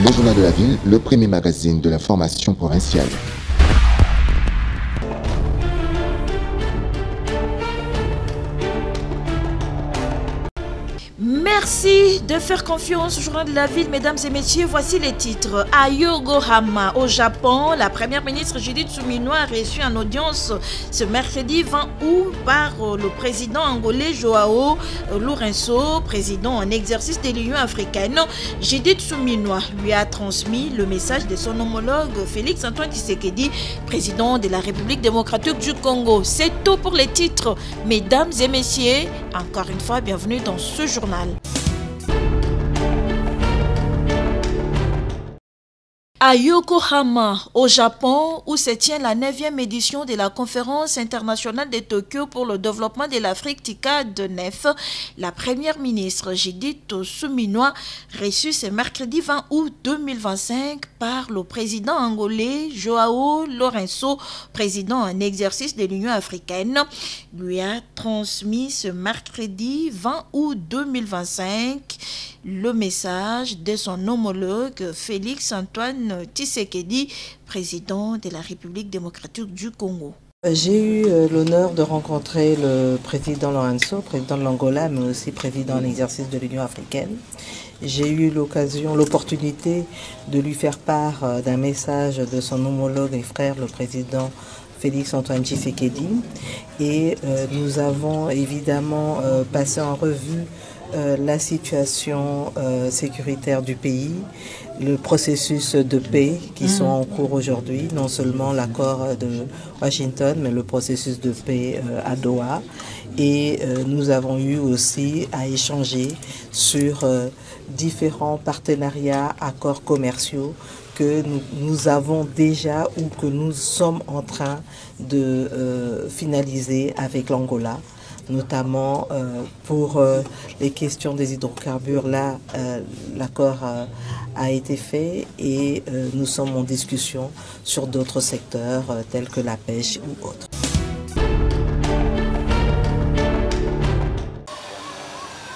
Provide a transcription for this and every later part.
Le Journal de la Ville, le premier magazine de l'information provinciale. Merci de faire confiance au Journal de la Ville, mesdames et messieurs. Voici les titres. À Yokohama, au Japon, la première ministre Judith Suminwa a reçu en audience ce mercredi 20 août par le président angolais Joao Lourenço, président en exercice de l'Union africaine. Judith Suminwa lui a transmis le message de son homologue Félix Antoine Tshisekedi, président de la République démocratique du Congo. C'est tout pour les titres. Mesdames et messieurs, encore une fois, bienvenue dans ce journal. À Yokohama, au Japon, où se tient la 9e édition de la conférence internationale de Tokyo pour le développement de l'Afrique TICAD 9, la première ministre Judith Suminwa reçue ce mercredi 20 août 2025 par le président angolais Joao Lourenço, président en exercice de l'Union africaine, lui a transmis ce mercredi 20 août 2025 le message de son homologue Félix Antoine Tshisekedi, président de la République démocratique du Congo. J'ai eu l'honneur de rencontrer le président Lourenço, président de l'Angola, mais aussi président en exercice de l'Union africaine. J'ai eu l'opportunité de lui faire part d'un message de son homologue et frère, le président Félix Antoine Tshisekedi. Et nous avons évidemment passé en revue la situation sécuritaire du pays, le processus de paix qui sont en cours aujourd'hui, non seulement l'accord de Washington, mais le processus de paix à Doha. Et nous avons eu aussi à échanger sur différents partenariats, accords commerciaux que nous avons déjà ou que nous sommes en train de finaliser avec l'Angola. Notamment pour les questions des hydrocarbures, là, l'accord a été fait et nous sommes en discussion sur d'autres secteurs tels que la pêche ou autres.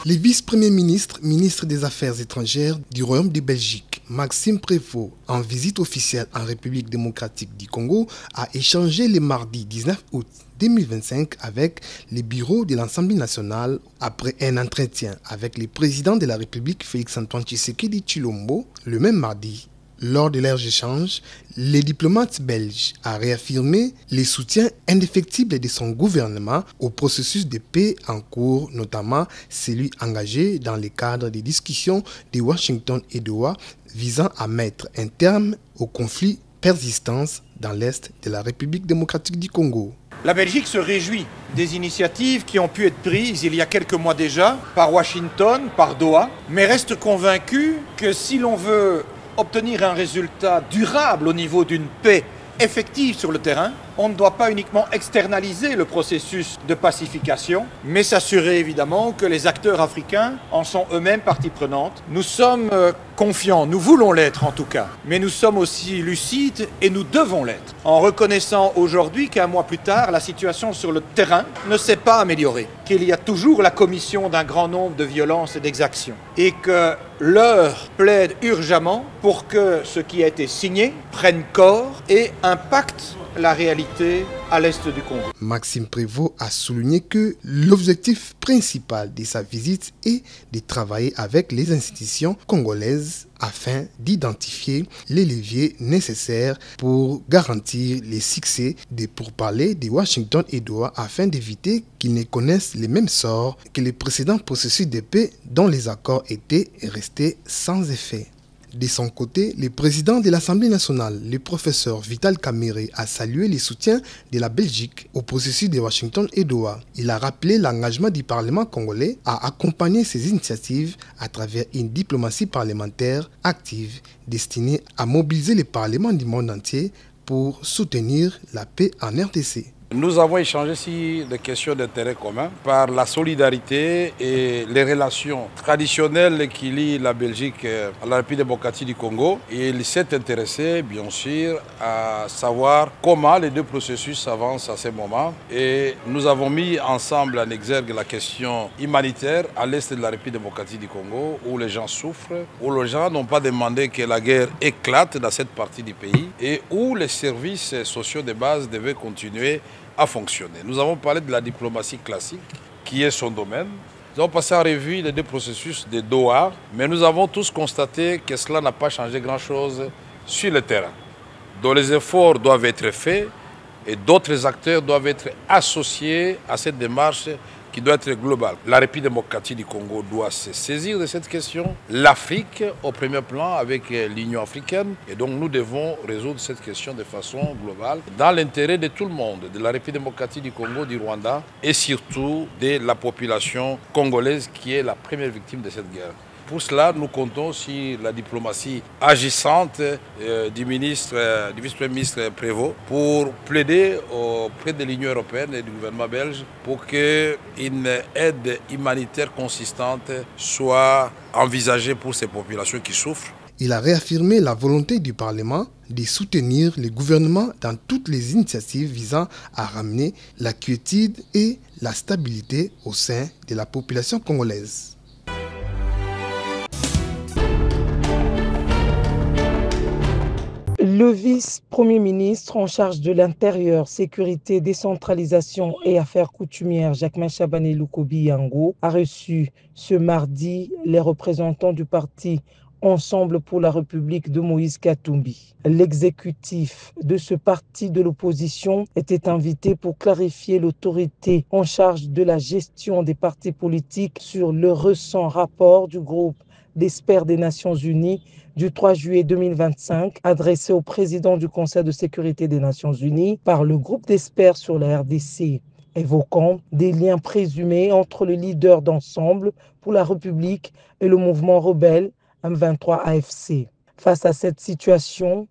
Les vice-premiers ministres, ministres des Affaires étrangères du Royaume de Belgique, Maxime Prévost, en visite officielle en République démocratique du Congo, a échangé le mardi 19 août 2025 avec les bureaux de l'Assemblée nationale après un entretien avec le président de la République Félix Antoine Tshisekedi Tshilombo le même mardi. Lors de leurs échanges, le diplomate belge a réaffirmé le soutien indéfectible de son gouvernement au processus de paix en cours, notamment celui engagé dans le cadre des discussions de Washington et Doha visant à mettre un terme au conflit persistant dans l'Est de la République démocratique du Congo. La Belgique se réjouit des initiatives qui ont pu être prises il y a quelques mois déjà par Washington, par Doha, mais reste convaincue que si l'on veut obtenir un résultat durable au niveau d'une paix effective sur le terrain, on ne doit pas uniquement externaliser le processus de pacification, mais s'assurer évidemment que les acteurs africains en sont eux-mêmes partie prenante. Nous sommes confiants, nous voulons l'être en tout cas, mais nous sommes aussi lucides et nous devons l'être, en reconnaissant aujourd'hui qu'un mois plus tard, la situation sur le terrain ne s'est pas améliorée, qu'il y a toujours la commission d'un grand nombre de violences et d'exactions, et que l'heure plaide urgemment pour que ce qui a été signé prenne corps et impacte la réalité à l'est du Congo. Maxime Prévost a souligné que l'objectif principal de sa visite est de travailler avec les institutions congolaises afin d'identifier les leviers nécessaires pour garantir les succès des pourparlers de Washington et Doha afin d'éviter qu'ils ne connaissent les mêmes sorts que les précédents processus de paix dont les accords étaient restés sans effet. De son côté, le président de l'Assemblée nationale, le professeur Vital Kamerhe, a salué le soutien de la Belgique au processus de Washington et Doha. Il a rappelé l'engagement du Parlement congolais à accompagner ces initiatives à travers une diplomatie parlementaire active destinée à mobiliser les parlements du monde entier pour soutenir la paix en RDC. Nous avons échangé sur des questions d'intérêt commun par la solidarité et les relations traditionnelles qui lient la Belgique à la République démocratique du Congo. Et il s'est intéressé, bien sûr, à savoir comment les deux processus avancent à ce moment. Et nous avons mis ensemble en exergue la question humanitaire à l'est de la République démocratique du Congo, où les gens souffrent, où les gens n'ont pas demandé que la guerre éclate dans cette partie du pays et où les services sociaux de base devaient continuer à fonctionner. Nous avons parlé de la diplomatie classique, qui est son domaine. Nous avons passé en revue les deux processus de Doha, mais nous avons tous constaté que cela n'a pas changé grand-chose sur le terrain. Donc les efforts doivent être faits et d'autres acteurs doivent être associés à cette démarche qui doit être globale. La République démocratique du Congo doit se saisir de cette question. L'Afrique au premier plan avec l'Union africaine. Et donc nous devons résoudre cette question de façon globale dans l'intérêt de tout le monde, de la République démocratique du Congo, du Rwanda et surtout de la population congolaise qui est la première victime de cette guerre. Pour cela, nous comptons sur la diplomatie agissante du vice-premier ministre Prévost pour plaider auprès de l'Union européenne et du gouvernement belge pour qu'une aide humanitaire consistante soit envisagée pour ces populations qui souffrent. Il a réaffirmé la volonté du Parlement de soutenir le gouvernement dans toutes les initiatives visant à ramener la quiétude et la stabilité au sein de la population congolaise. Le vice-premier ministre en charge de l'Intérieur, Sécurité, Décentralisation et Affaires coutumières, Jacquemain Chabanné-Loukobi Yango, a reçu ce mardi les représentants du parti Ensemble pour la République de Moïse Katumbi. L'exécutif de ce parti de l'opposition était invité pour clarifier l'autorité en charge de la gestion des partis politiques sur le récent rapport du groupe d'experts des Nations Unies du 3 juillet 2025, adressé au président du Conseil de sécurité des Nations Unies par le groupe d'experts sur la RDC, évoquant des liens présumés entre le leader d'Ensemble pour la République et le mouvement rebelle M23 AFC. Face à cette situation,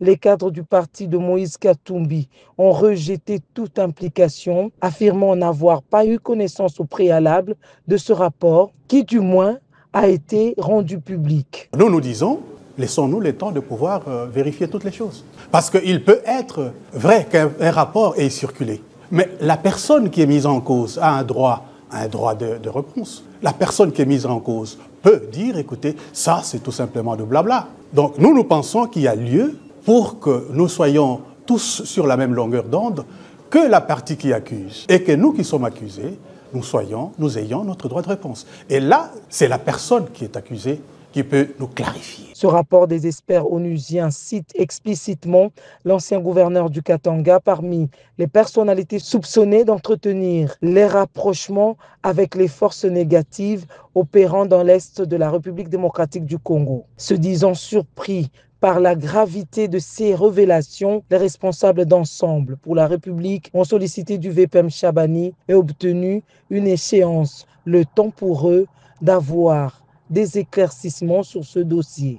les cadres du parti de Moïse Katumbi ont rejeté toute implication, affirmant n'avoir pas eu connaissance au préalable de ce rapport qui, du moins, a été rendu public. Nous disons, laissons-nous le temps de pouvoir vérifier toutes les choses. Parce qu'il peut être vrai qu'un rapport ait circulé, mais la personne qui est mise en cause a un droit de réponse. La personne qui est mise en cause peut dire, écoutez, ça c'est tout simplement de blabla. Donc nous pensons qu'il y a lieu pour que nous soyons tous sur la même longueur d'onde, que la partie qui accuse et que nous qui sommes accusés, nous ayons notre droit de réponse. Et là, c'est la personne qui est accusée qui peut nous clarifier. Ce rapport des experts onusiens cite explicitement l'ancien gouverneur du Katanga parmi les personnalités soupçonnées d'entretenir les rapprochements avec les forces négatives opérant dans l'est de la République démocratique du Congo. Se disant surpris par la gravité de ces révélations, les responsables d'Ensemble pour la République ont sollicité du VPM Chabani et obtenu une échéance, le temps pour eux d'avoir des éclaircissements sur ce dossier.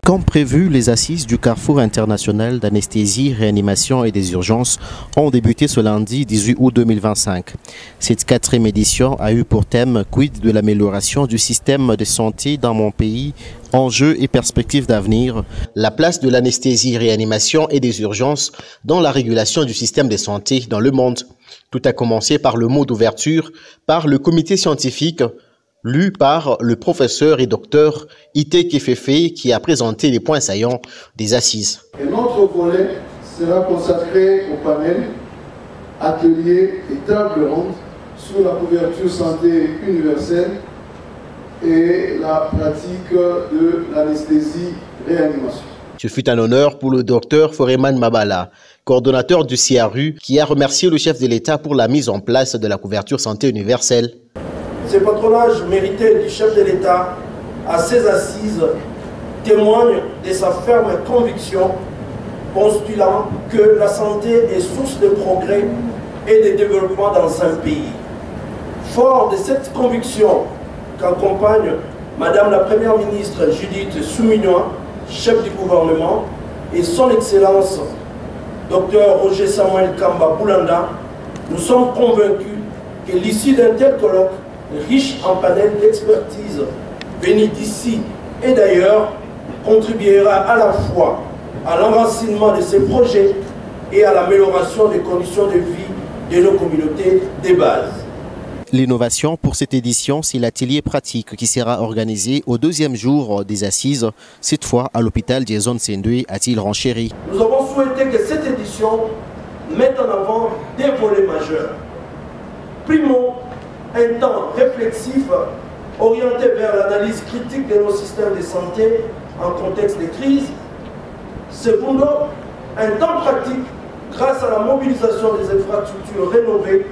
Comme prévu, les assises du Carrefour international d'anesthésie, réanimation et des urgences ont débuté ce lundi 18 août 2025. Cette 4e édition a eu pour thème « Quid de l'amélioration du système de santé dans mon pays, enjeux et perspectives d'avenir ». La place de l'anesthésie, réanimation et des urgences dans la régulation du système de santé dans le monde. Tout a commencé par le mot d'ouverture par le comité scientifique lu par le professeur et docteur Ite Kefefe qui a présenté les points saillants des assises. Et notre volet sera consacré au panel, atelier et table ronde sur la couverture santé universelle et la pratique de l'anesthésie-réanimation. Ce fut un honneur pour le docteur Foreman Mabala, coordonnateur du CIARU, qui a remercié le chef de l'État pour la mise en place de la couverture santé universelle. Ce patronage mérité du chef de l'État à ses assises témoigne de sa ferme conviction, postulant que la santé est source de progrès et de développement dans un pays. Fort de cette conviction qu'accompagne Madame la Première ministre Judith Suminwa, chef du gouvernement, et son Excellence, Dr Roger Samuel Kamba Boulanda, nous sommes convaincus que l'issue d'un tel colloque, riche en panels d'expertise venus d'ici et d'ailleurs, contribuera à la fois à l'enracinement de ces projets et à l'amélioration des conditions de vie de nos communautés de base. L'innovation pour cette édition, c'est l'atelier pratique qui sera organisé au deuxième jour des assises, cette fois à l'hôpital Jason Sendwe à Renchéri. Nous avons souhaité que cette édition mette en avant des volets majeurs. Primo, un temps réflexif orienté vers l'analyse critique de nos systèmes de santé en contexte de crise. Secondo, un temps pratique grâce à la mobilisation des infrastructures rénovées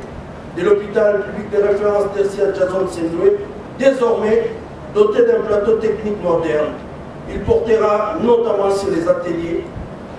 de l'hôpital public de référence tertiaire Jason Sendwe, désormais doté d'un plateau technique moderne. Il portera notamment sur les ateliers,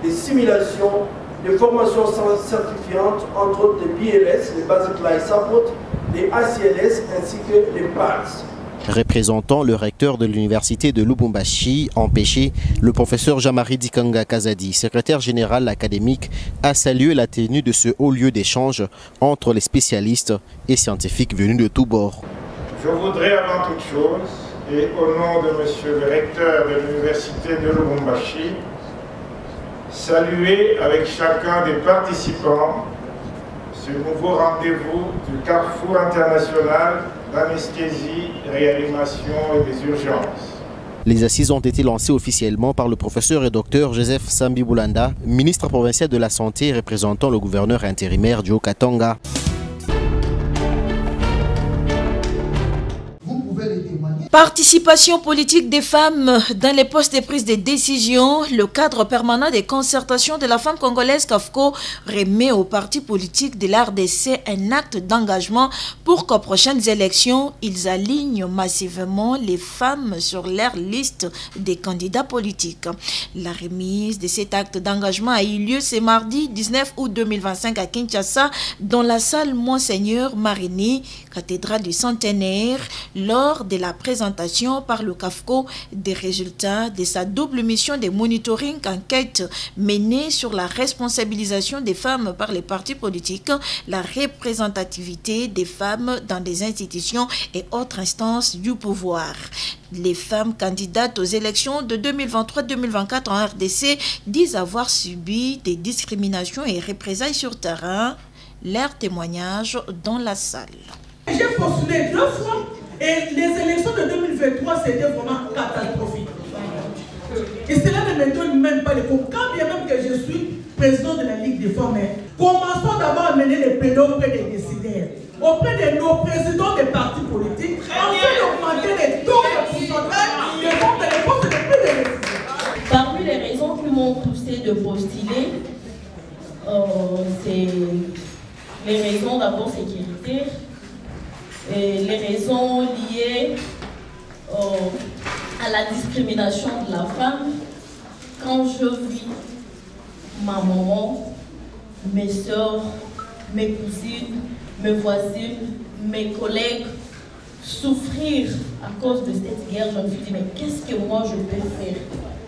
des simulations, des formations certifiantes, entre autres des BLS, les Basic Life Support, des ACLS ainsi que les PALS. Représentant le recteur de l'université de Lubumbashi, empêché, le professeur Jean-Marie Dikanga Kazadi, secrétaire général académique, a salué la tenue de ce haut lieu d'échange entre les spécialistes et scientifiques venus de tous bords. Je voudrais avant toute chose, et au nom de monsieur le recteur de l'université de Lubumbashi, saluer avec chacun des participants ce nouveau rendez-vous du Carrefour international d'anesthésie, réanimation et des urgences. Les assises ont été lancées officiellement par le professeur et docteur Joseph Sambi Boulanda, ministre provincial de la Santé représentant le gouverneur intérimaire Joe Katonga. Participation politique des femmes dans les postes de prise de décision. Le cadre permanent des concertations de la femme congolaise CAFCO remet aux partis politiques de l'RDC un acte d'engagement pour qu'aux prochaines élections, ils alignent massivement les femmes sur leur liste des candidats politiques. La remise de cet acte d'engagement a eu lieu ce mardi 19 août 2025 à Kinshasa dans la salle Monseigneur Marini, cathédrale du centenaire, lors de la présentation par le CAFCO des résultats de sa double mission de monitoring enquête menée sur la responsabilisation des femmes par les partis politiques, la représentativité des femmes dans des institutions et autres instances du pouvoir. Les femmes candidates aux élections de 2023-2024 en RDC disent avoir subi des discriminations et représailles sur terrain. Leur témoignage dans la salle. J'ai postulé 2 fois. Et les élections de 2023, c'était vraiment catastrophique. Et cela ne me donne même pas le coup. Quand bien même que je suis président de la Ligue des femmes, commençons d'abord à mener les plaidoiries auprès des décideurs, auprès de nos présidents des partis politiques, afin d'augmenter les taux de pourcentage des membres de postes de prise de décision. Parmi les raisons qui m'ont poussé de postuler, c'est les raisons d'abord sécuritaires. Et les raisons liées à la discrimination de la femme. Quand je vis ma maman, mes soeurs, mes cousines, mes voisines, mes collègues souffrir à cause de cette guerre, je me suis dit, mais qu'est-ce que moi je peux faire?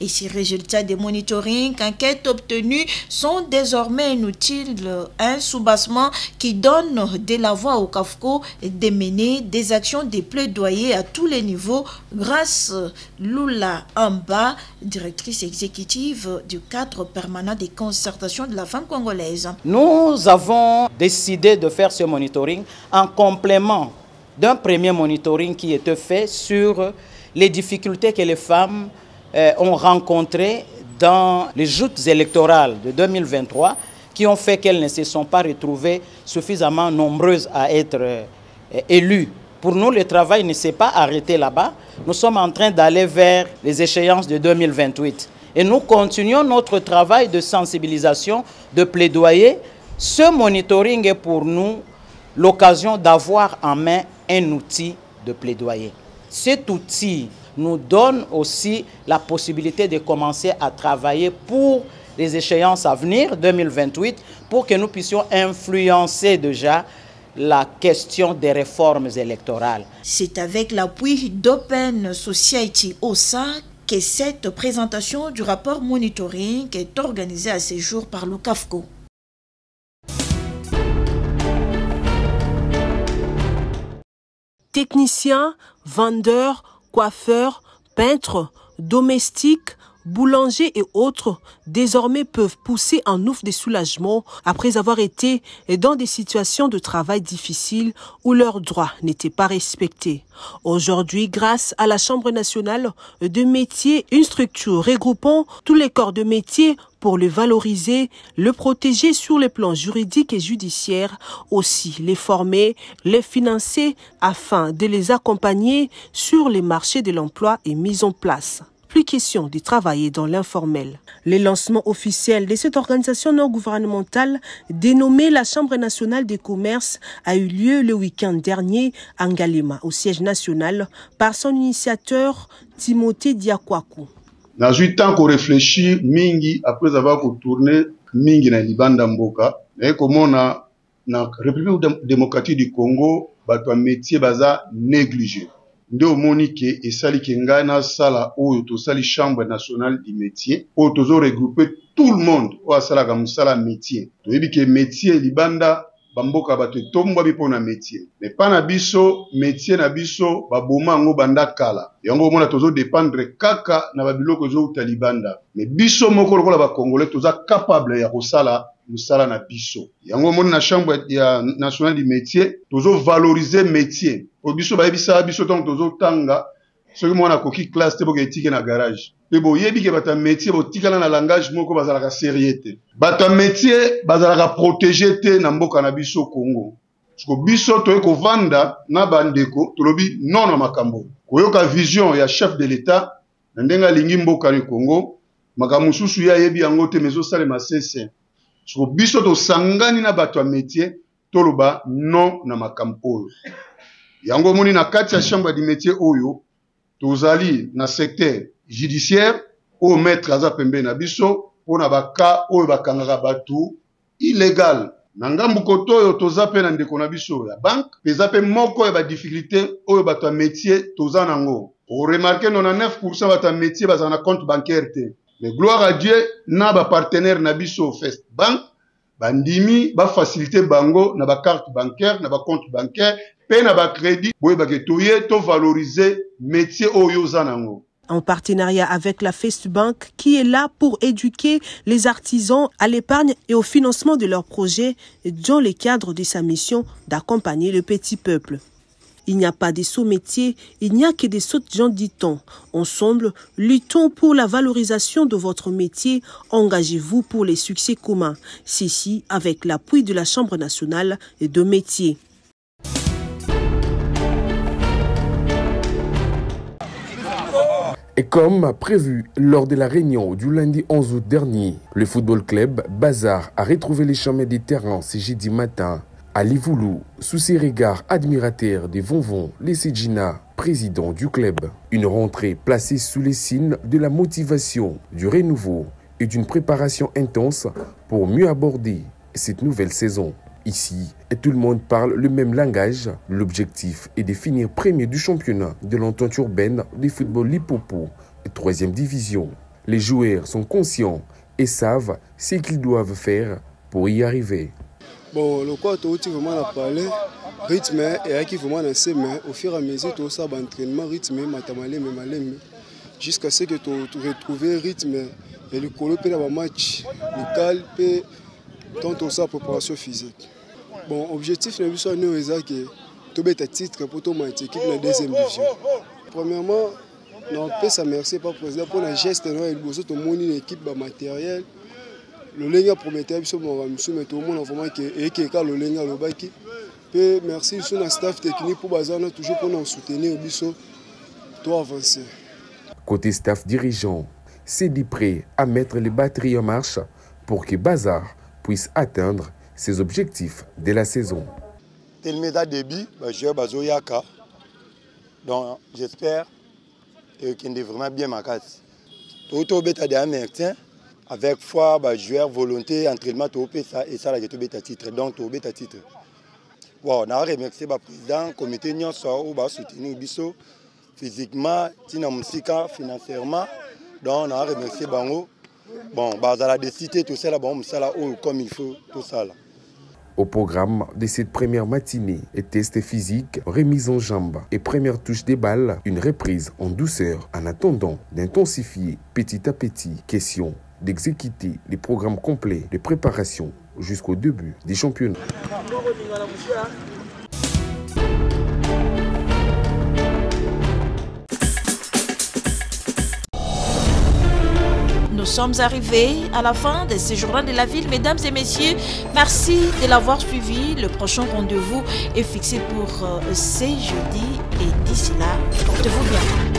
Et ces résultats des monitoring enquêtes obtenus sont désormais inutiles. Un soubassement qui donne de la voix au CAFCO de mener des actions de plaidoyer à tous les niveaux grâce à Lula Amba, directrice exécutive du cadre permanent des concertations de la femme congolaise. Nous avons décidé de faire ce monitoring en complément d'un premier monitoring qui était fait sur les difficultés que les femmes ont rencontré dans les joutes électorales de 2023 qui ont fait qu'elles ne se sont pas retrouvées suffisamment nombreuses à être élues. Pour nous, le travail ne s'est pas arrêté là-bas. Nous sommes en train d'aller vers les échéances de 2028. Et nous continuons notre travail de sensibilisation, de plaidoyer. Ce monitoring est pour nous l'occasion d'avoir en main un outil de plaidoyer. Cet outil nous donne aussi la possibilité de commencer à travailler pour les échéances à venir, 2028, pour que nous puissions influencer déjà la question des réformes électorales. C'est avec l'appui d'Open Society OSA que cette présentation du rapport monitoring est organisée à ce jour par le CAFCO. Techniciens, vendeurs, coiffeurs, peintres, domestiques, boulangers et autres désormais peuvent pousser un ouf de soulagement après avoir été dans des situations de travail difficiles où leurs droits n'étaient pas respectés. Aujourd'hui, grâce à la Chambre nationale de métiers, une structure regroupant tous les corps de métier pour le valoriser, le protéger sur les plans juridiques et judiciaires, aussi les former, les financer afin de les accompagner sur les marchés de l'emploi est mis en place. Plus question de travailler dans l'informel. Le lancement officiel de cette organisation non gouvernementale dénommée la Chambre nationale des commerces a eu lieu le week-end dernier à Ngalema, au siège national, par son initiateur Timothée Diakwaku. Dans un temps qu'on réfléchit, mingi après avoir tourné mingi na libanda mboka, et comment na République démocratique du Congo, bato métier baza négligé. Nde Monique et Sali Kengana Sala ou Sali Chambre nationale du métier, ou tozo regrouper tout le monde ou à Sala Gamusala métier. To yebi ke métier libanda bamboka bato tomba bipo na métier. Mais pas na biso métier na biso baboma ngo banda kala. Yango mona tozo dépendre kaka na babiloko zo utalibanda. Mais biso moko lokola ba congolais toza capable ya kosala musala na biso. Yango mona na chambre ya nationale du métier tozo valoriser métier. O biso ba yebisa biso donc tozo tanga soki mona koki classe te boke etike na garage. Pe bo yebi ke bata métier bo tikala na langage moko bazala ka sérieuxté. Bata métier bazala ka protéger te na mboka na biso Congo. Sko biso to eko vanda na bandeko tolobi non na makambo. Koyoka vision ya chef de l'État na ndenga lingi mboka ni Congo makamususu ya yebi yango te mezo sale masese. Sko biso to sangani na bato métier toloba non na makambo. Yango moni na kati ya chambre du métier oyo tozali na secteur judiciaire au maître aza pembe na biso pona baka oyo bakangaka batu illégal na ngambu koto oyo toza pe na ndeko na biso ya banque peza pe moko ya ba difficulté oyo bato métier toza nango o remarquer 99% bato métier baza na compte bancaire te mais gloire à Dieu na ba partenaire na biso First Bank bandimi ba faciliter bango na ba carte bancaire na ba compte bancaire pe na ba crédit boye ba ketoye to valoriser métier oyo zanango. En partenariat avec la First Bank qui est là pour éduquer les artisans à l'épargne et au financement de leurs projets dans le cadre de sa mission d'accompagner le petit peuple. Il n'y a pas de sot métiers, il n'y a que des sots gens, dit-on. Ensemble, luttons pour la valorisation de votre métier, engagez-vous pour les succès communs. Ceci avec l'appui de la Chambre nationale de métiers. Et comme prévu lors de la réunion du lundi 11 août dernier, le football club Bazar a retrouvé les chemins des terrains ce jeudi matin à Livoulou, sous ses regards admirateurs de Vonvon Lessedjina, président du club. Une rentrée placée sous les signes de la motivation, du renouveau et d'une préparation intense pour mieux aborder cette nouvelle saison. Ici, tout le monde parle le même langage. L'objectif est de finir premier du championnat de l'entente urbaine du football Lipopo, 3e division. Les joueurs sont conscients et savent ce qu'ils doivent faire pour y arriver. Bon, le quoi, tu as vraiment parlé, rythme et qui vraiment mais au fur et à mesure, tu as entraînement, rythme, matamale, jusqu'à ce que tu retrouves rythme et le colloque dans le match local, tant tu as préparation physique. Bon, objectif, c'est que tu as un titre pour ton équipe dans la 2e division. Premièrement, on peut s'amercier par président pour la geste, il y a une équipe matériel. Le Lenga promettait mais tout le monde a vraiment que le Lenga le baki. Merci sur la staff technique pour Bazana toujours pour nous soutenir biso pour avancer. Côté staff dirigeant, c'est dit prêt à mettre les batteries en marche pour que Bazar puisse atteindre ses objectifs de la saison. Telmeda début, joueur Bazoyaka. Donc j'espère qu'il est vraiment bien ma case. Tout au bêta de Américain. Avec foi, joueur, volonté, entraînement, et ça, là, je titre. Donc, tu as titre. Bon, on a remercié le président, le comité, pour soutenir Bisso, physiquement, financièrement. Donc on a remercié Bango. Bon, bah, on a décidé tout ça là, bon, ça là, comme il faut, tout ça là. Au programme de cette première matinée, tests physiques, remise en jambes et première touche des balles, une reprise en douceur en attendant d'intensifier petit à petit. Question d'exécuter les programmes complets de préparation jusqu'au début des championnats. Nous sommes arrivés à la fin de ce journal de la ville. Mesdames et messieurs, merci de l'avoir suivi. Le prochain rendez-vous est fixé pour ce jeudi. Et d'ici là, portez-vous bien.